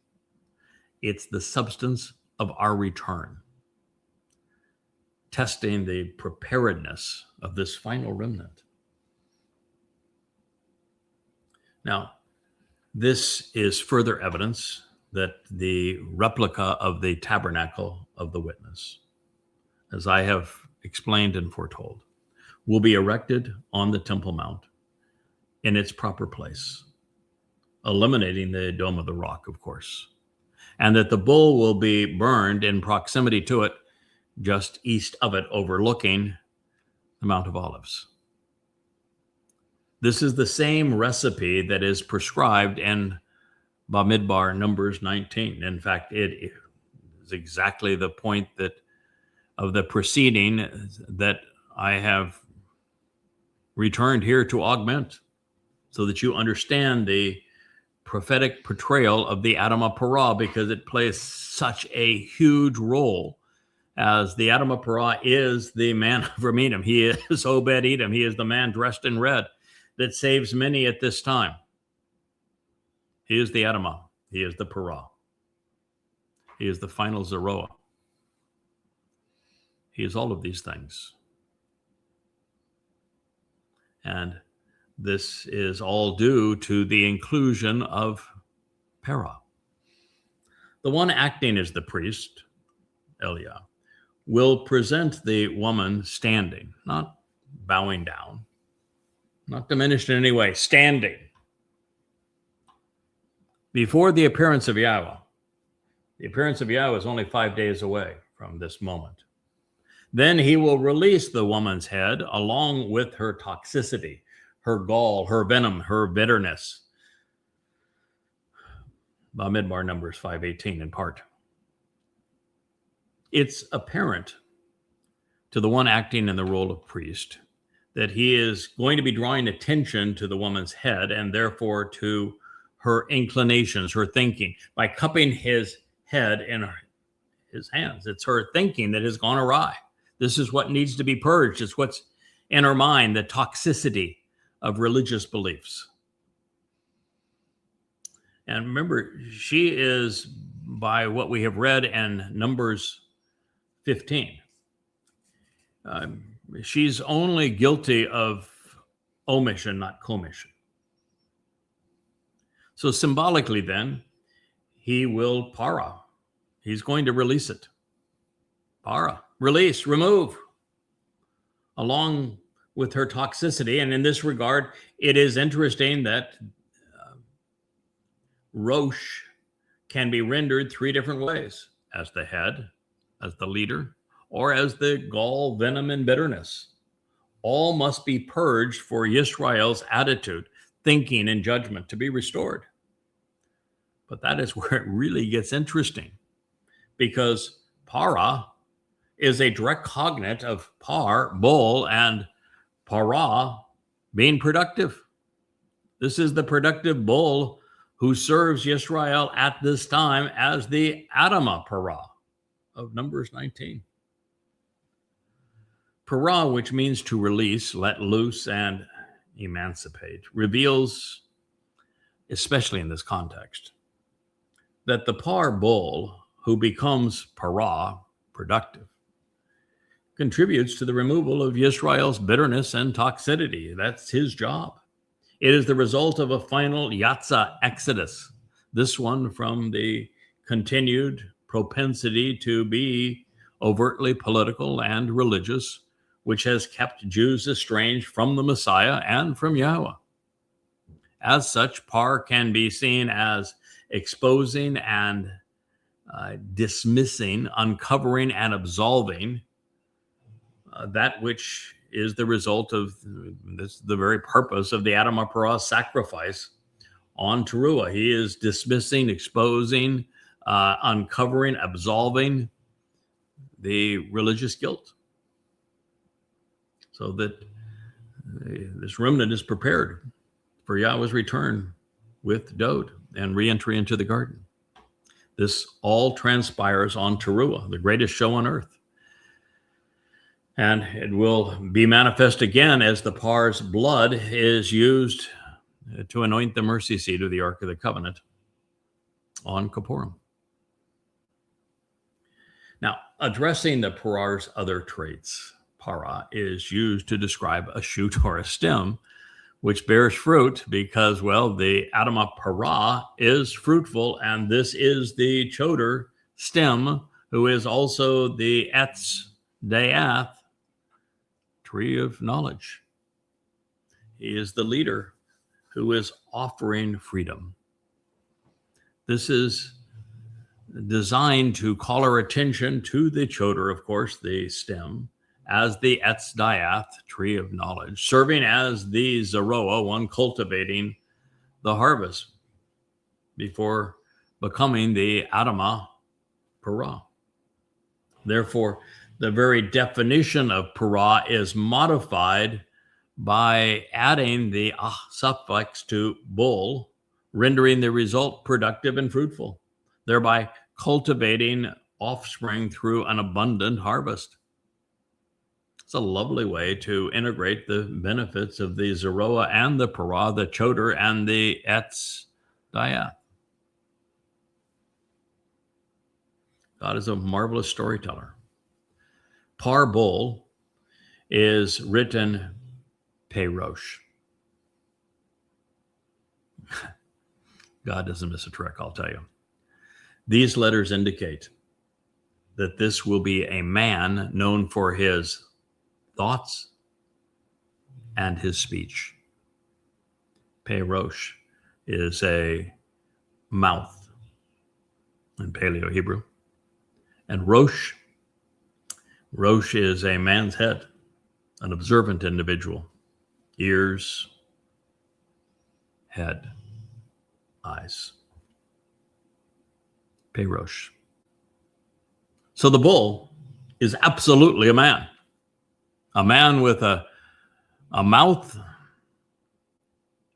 It's the substance of our return, testing the preparedness of this final remnant. Now, this is further evidence that the replica of the tabernacle of the witness, as I have explained and foretold, will be erected on the Temple Mount in its proper place, eliminating the Dome of the Rock, of course, and that the bull will be burned in proximity to it, just east of it, overlooking the Mount of Olives. This is the same recipe that is prescribed in Bamidbar, Numbers 19. In fact, it is exactly the point that of the proceeding that I have returned here to augment, so that you understand the prophetic portrayal of the Adamah Parah, because it plays such a huge role, as the Adamah Parah is the man from Edom. He is Obed-Edom. He is the man dressed in red that saves many at this time. He is the Adamah. He is the Parah. He is the final Zeroah. He is all of these things. And this is all due to the inclusion of Parah. The one acting as the priest, Eliah, will present the woman standing, not bowing down, not diminished in any way, standing before the appearance of Yahweh. The appearance of Yahweh is only 5 days away from this moment. Then he will release the woman's head along with her toxicity, her gall, her venom, her bitterness. Bamidbar Numbers 5:18 in part. It's apparent to the one acting in the role of priest that he is going to be drawing attention to the woman's head and therefore to her inclinations, her thinking, by cupping his head in his hands. It's her thinking that has gone awry. This is what needs to be purged. It's what's in her mind, the toxicity of religious beliefs. And remember, she is, by what we have read in Numbers 15, she's only guilty of omission, not commission. So symbolically then, he will parah. He's going to release it. Parah, release, remove, along with her toxicity. And in this regard, it is interesting that Rosh can be rendered three different ways: as the head, as the leader, or as the gall, venom, and bitterness. All must be purged for Yisrael's attitude, thinking, and judgment to be restored. But that is where it really gets interesting, because parah is a direct cognate of par, bull, and parah being productive. This is the productive bull who serves Yisrael at this time as the Adamah Parah of Numbers 19. Parah, which means to release, let loose, and emancipate, reveals, especially in this context, that the par bull who becomes parah, productive, contributes to the removal of Yisrael's bitterness and toxicity. That's his job. It is the result of a final Yatsa exodus, this one from the continued propensity to be overtly political and religious, which has kept Jews estranged from the Messiah and from Yahweh. As such, par can be seen as exposing and dismissing, uncovering and absolving that which is the result of this, the very purpose of the Adamah Parah sacrifice on Taruw'ah. He is dismissing, exposing, uncovering, absolving the religious guilt, so that this remnant is prepared for Yahweh's return with Dowd and re-entry into the garden. This all transpires on Taruw'ah, the greatest show on earth. And it will be manifest again as the par's blood is used to anoint the mercy seat of the Ark of the Covenant on Kipurym. Now, addressing the parah's other traits, parah is used to describe a shoot or a stem which bears fruit because, well, the Adamah Parah is fruitful, and this is the Towrah stem, who is also the Etz Dayath, tree of knowledge. He is the leader who is offering freedom. This is designed to call our attention to the Towrah, of course, the stem, as the Etz Dayath, tree of knowledge, serving as the Zaroah, one cultivating the harvest, before becoming the Adamah Parah. Therefore, the very definition of parah is modified by adding the suffix to bull, rendering the result productive and fruitful, thereby cultivating offspring through an abundant harvest. It's a lovely way to integrate the benefits of the Zaroah and the parah, the Towrah and the Etz Dayath. God is a marvelous storyteller. Par bull is written Perosh. God doesn't miss a trick, I'll tell you. These letters indicate that this will be a man known for his thoughts and his speech. Pe Rosh is a mouth in Paleo Hebrew. And Rosh is a man's head, an observant individual. Ears, head, eyes. Pe Rosh. So the bull is absolutely a man with a mouth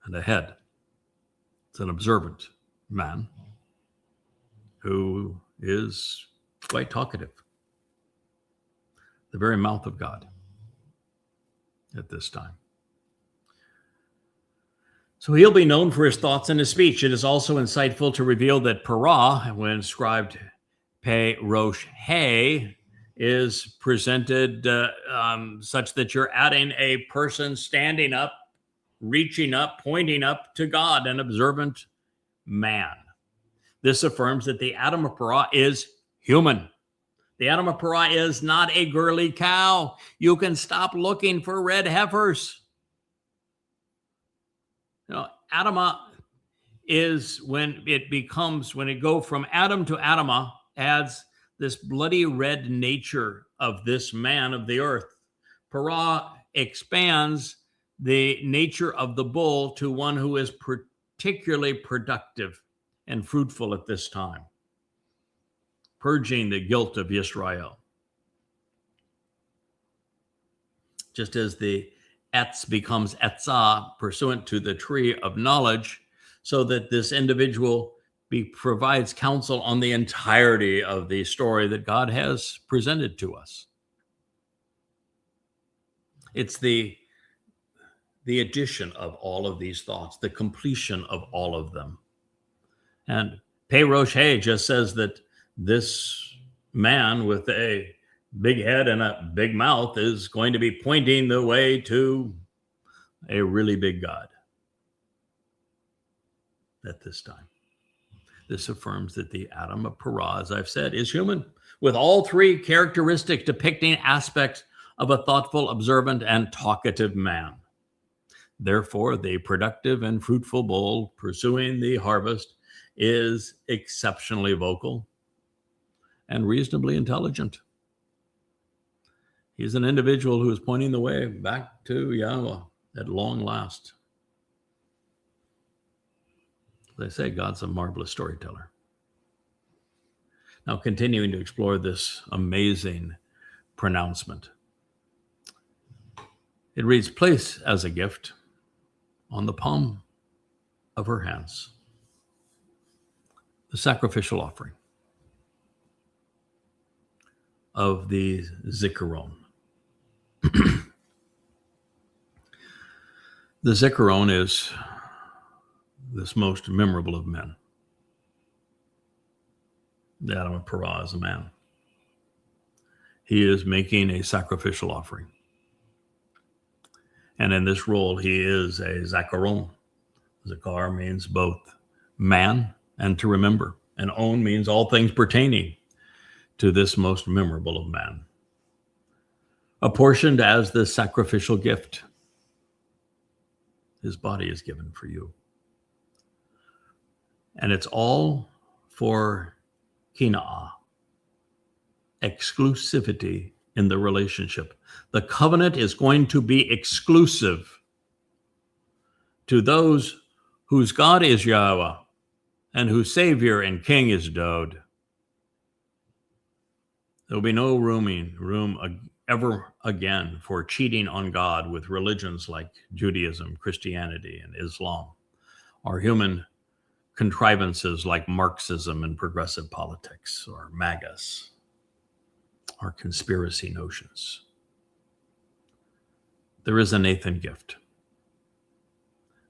and a head. It's an observant man who is quite talkative. The very mouth of God at this time. So he'll be known for his thoughts and his speech. It is also insightful to reveal that Parah, when inscribed Pe Rosh He, is presented such that you're adding a person standing up, reaching up, pointing up to God, an observant man. This affirms that the Adamah Parah is human. The Adamah Parah is not a girly cow. You can stop looking for red heifers. You know, Adamah is when it go from Adam to Adamah, adds this bloody red nature of this man of the earth. Parah expands the nature of the bull to one who is particularly productive and fruitful at this time, purging the guilt of Yisrael. Just as the Etz becomes Etzah pursuant to the tree of knowledge, so that this individual provides counsel on the entirety of the story that God has presented to us. It's the addition of all of these thoughts, the completion of all of them. And Pe Rosh He just says that this man with a big head and a big mouth is going to be pointing the way to a really big God at this time. This affirms that the Adamah Parah, as I've said, is human, with all three characteristic depicting aspects of a thoughtful, observant, and talkative man. Therefore, the productive and fruitful bull pursuing the harvest is exceptionally vocal and reasonably intelligent. He's an individual who is pointing the way back to Yahweh at long last. They say God's a marvelous storyteller. Now, continuing to explore this amazing pronouncement. It reads, place as a gift on the palm of her hands the sacrificial offering of the Zikaron. The Zikaron is this most memorable of men. The Adamah Parah is a man. He is making a sacrificial offering. And in this role, he is a Zakaron. Zakar means both man and to remember. And on means all things pertaining to this most memorable of man. Apportioned as the sacrificial gift. His body is given for you. And it's all for kina'ah, exclusivity in the relationship. The covenant is going to be exclusive to those whose God is Yahweh and whose Savior and King is Dowd. There'll be no room ever again for cheating on God with religions like Judaism, Christianity, and Islam, or human contrivances like Marxism and progressive politics, or MAGAs, or conspiracy notions. There is a Nathan gift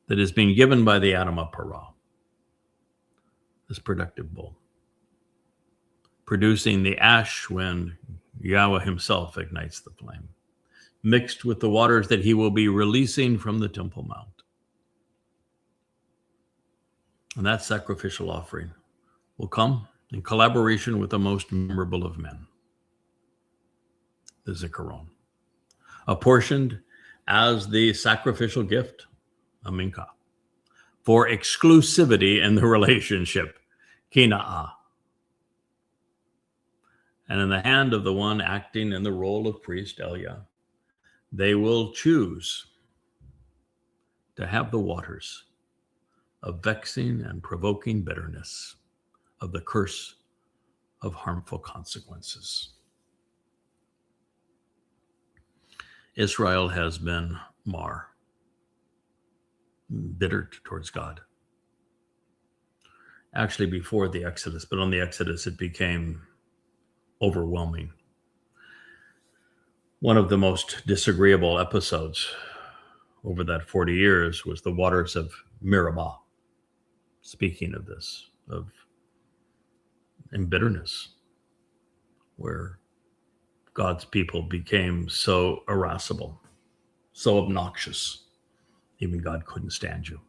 that is being given by the Adamah Parah, this productive bull, producing the ash when Yahweh himself ignites the flame, mixed with the waters that he will be releasing from the Temple Mount. And that sacrificial offering will come in collaboration with the most memorable of men, the Zikaron, apportioned as the sacrificial gift, a minka, for exclusivity in the relationship, kina'ah. And in the hand of the one acting in the role of priest, Eliah, they will choose to have the waters of vexing and provoking bitterness, of the curse of harmful consequences. Israel has been bitter towards God. Actually, before the Exodus, but on the Exodus, it became overwhelming. One of the most disagreeable episodes over that 40 years was the waters of Meribah. Speaking of this, in bitterness, where God's people became so irascible, so obnoxious, even God couldn't stand you.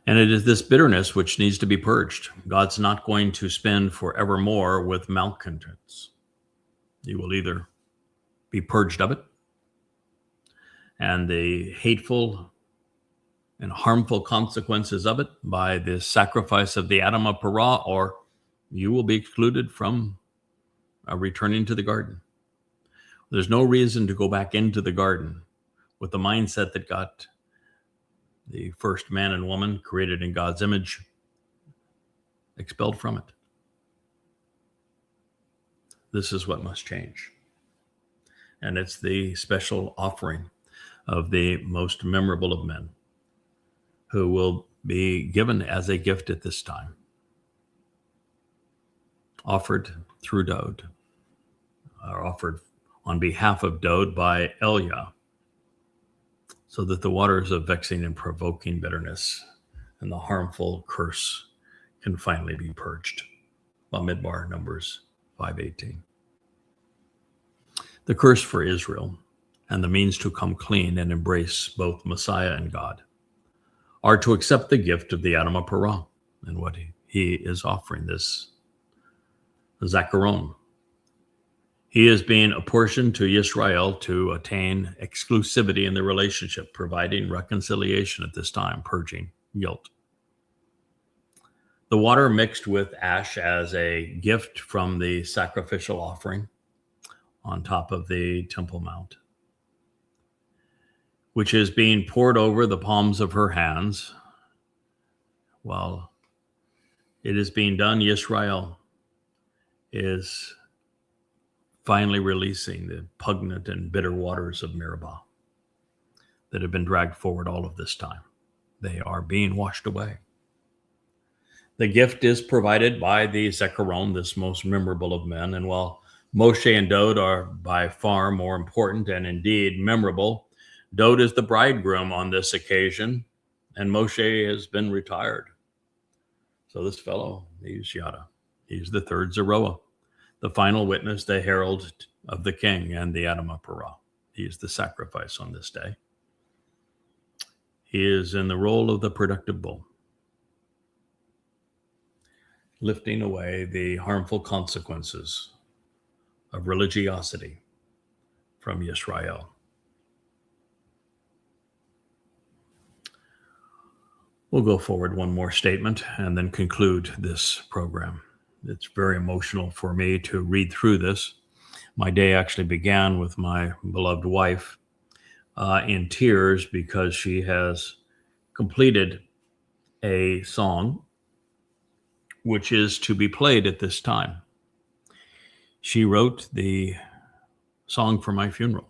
And it is this bitterness which needs to be purged. God's not going to spend forevermore with malcontents. You will either be purged of it, and the hateful and harmful consequences of it by the sacrifice of the Adamah Parah, or you will be excluded from returning to the garden. There's no reason to go back into the garden with the mindset that got the first man and woman created in God's image expelled from it. This is what must change. And it's the special offering of the most memorable of men, who will be given as a gift at this time, offered through Dowd, or offered on behalf of Dowd by Eliah, so that the waters of vexing and provoking bitterness and the harmful curse can finally be purged. Bamidbar, Numbers 5:18. The curse for Israel and the means to come clean and embrace both Messiah and God are to accept the gift of the Adamah Parah and what he is offering, this Zakaron. He is being apportioned to Israel to attain exclusivity in the relationship, providing reconciliation at this time, purging guilt. The water mixed with ash as a gift from the sacrificial offering on top of the Temple Mount, which is being poured over the palms of her hands. While it is being done, Israel is finally releasing the pungent and bitter waters of Meribah that have been dragged forward all of this time. They are being washed away. The gift is provided by the Zekaron, this most memorable of men. And while Moshe and Dowd are by far more important and indeed memorable, Dowd is the bridegroom on this occasion, and Moshe has been retired. So this fellow, he's Yada. He's the third Zeroah, the final witness, the herald of the king and the Adamah Parah. He is the sacrifice on this day. He is in the role of the productive bull, lifting away the harmful consequences of religiosity from Yisrael. We'll go forward one more statement and then conclude this program. It's very emotional for me to read through this. My day actually began with my beloved wife in tears because she has completed a song which is to be played at this time. She wrote the song for my funeral,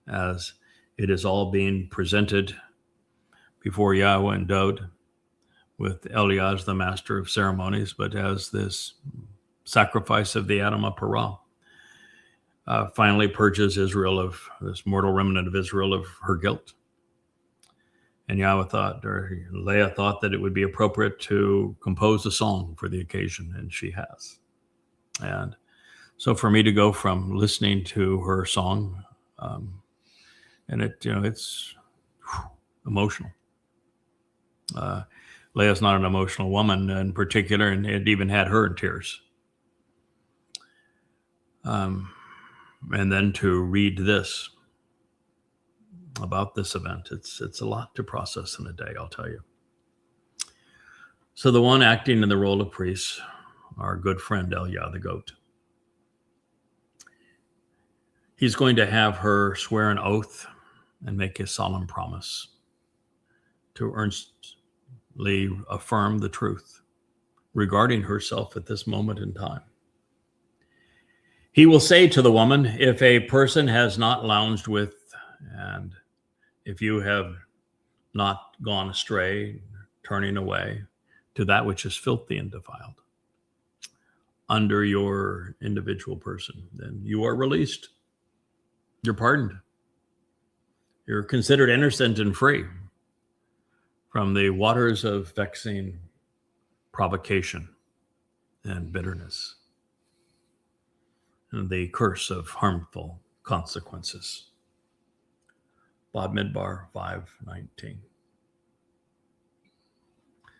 as it is all being presented before Yahweh and Dowd, with Eliah as the master of ceremonies, but as this sacrifice of the Adamah Parah finally purges Israel, of this mortal remnant of Israel, of her guilt. And Yahweh thought, or Leah thought, that it would be appropriate to compose a song for the occasion, and she has. And so for me to go from listening to her song, and it's emotional. Leah's not an emotional woman in particular, and it even had her in tears. And then to read this about this event. It's a lot to process in a day, I'll tell you. So the one acting in the role of priest, our good friend Elia the goat, he's going to have her swear an oath and make a solemn promise to earnestly affirm the truth regarding herself at this moment in time. He will say to the woman, if a person has not lounged with, and if you have not gone astray, turning away to that which is filthy and defiled under your individual person, then you are released. You're pardoned. You're considered innocent and free from the waters of vexing provocation and bitterness and the curse of harmful consequences. Bamidbar 5:19.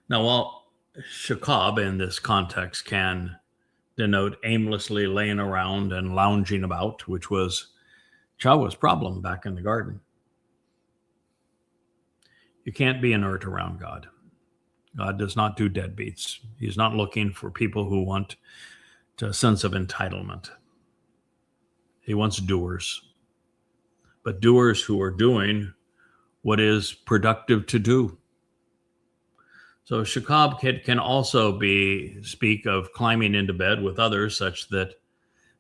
Now, while shakab in this context can denote aimlessly laying around and lounging about, which was Chawah's problem back in the garden, you can't be inert around God. God does not do deadbeats. He's not looking for people who want a sense of entitlement. He wants doers, but doers who are doing what is productive to do. So shakab can also speak of climbing into bed with others, such that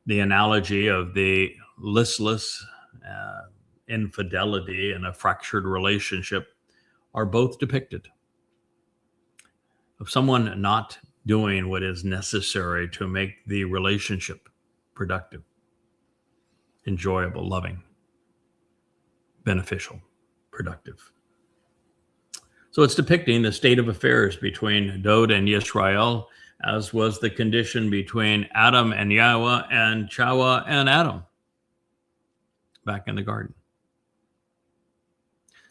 the analogy of the listless infidelity and a fractured relationship are both depicted. Of someone not doing what is necessary to make the relationship productive, enjoyable, loving, beneficial, productive. So it's depicting the state of affairs between Dowd and Yisrael, as was the condition between Adam and Yahweh and Chawah and Adam back in the garden.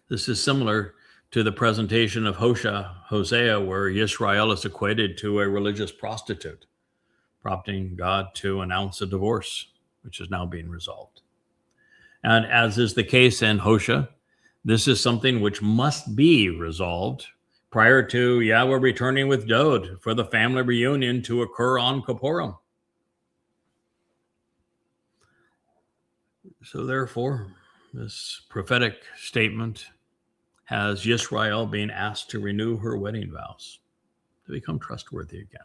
This is similar to the presentation of Hosea, where Yisrael is equated to a religious prostitute, prompting God to announce a divorce, which is now being resolved. And as is the case in Hosea, this is something which must be resolved prior to Yahweh returning with Dowd for the family reunion to occur on Kipurym. So therefore, this prophetic statement has Yisrael being asked to renew her wedding vows, to become trustworthy again,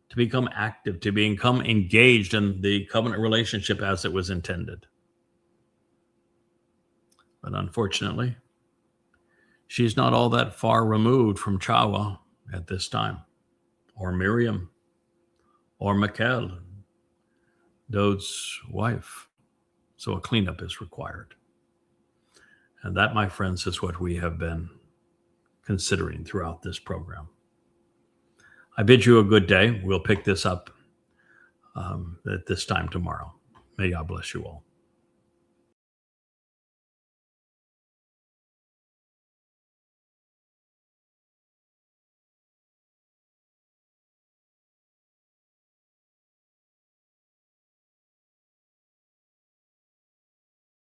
to become active, to become engaged in the covenant relationship as it was intended. But unfortunately, she's not all that far removed from Chawah at this time, or Miriam, or Michal, Dowd's wife. So a cleanup is required. And that, my friends, is what we have been considering throughout this program. I bid you a good day. We'll pick this up at this time tomorrow. May God bless you all.